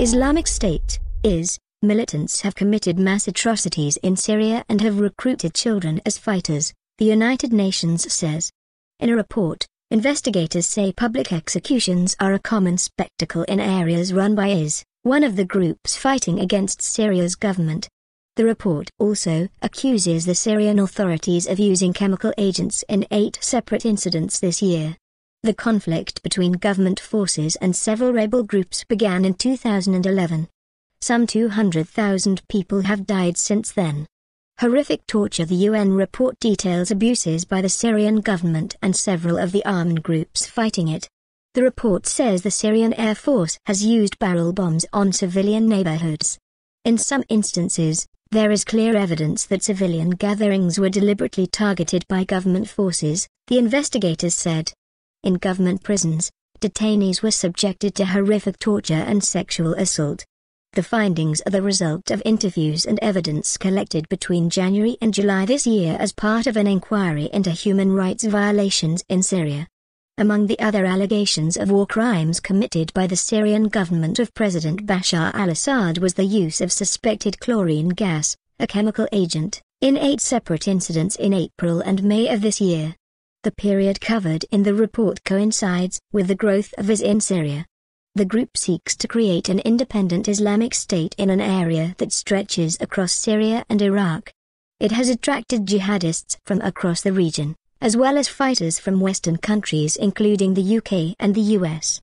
Islamic State, IS, militants have committed mass atrocities in Syria and have recruited children as fighters, the United Nations says. In a report, investigators say public executions are a common spectacle in areas run by IS, one of the groups fighting against Syria's government. The report also accuses the Syrian authorities of using chemical agents in 8 separate incidents this year. The conflict between government forces and several rebel groups began in 2011. Some 200,000 people have died since then. Horrific torture. The UN report details abuses by the Syrian government and several of the armed groups fighting it. The report says the Syrian Air Force has used barrel bombs on civilian neighborhoods. In some instances, there is clear evidence that civilian gatherings were deliberately targeted by government forces, the investigators said. In government prisons, detainees were subjected to horrific torture and sexual assault. The findings are the result of interviews and evidence collected between January and July this year as part of an inquiry into human rights violations in Syria. Among the other allegations of war crimes committed by the Syrian government of President Bashar al-Assad was the use of suspected chlorine gas, a chemical agent, in 8 separate incidents in April and May of this year. The period covered in the report coincides with the growth of IS in Syria. The group seeks to create an independent Islamic State in an area that stretches across Syria and Iraq. It has attracted jihadists from across the region, as well as fighters from Western countries including the UK and the US.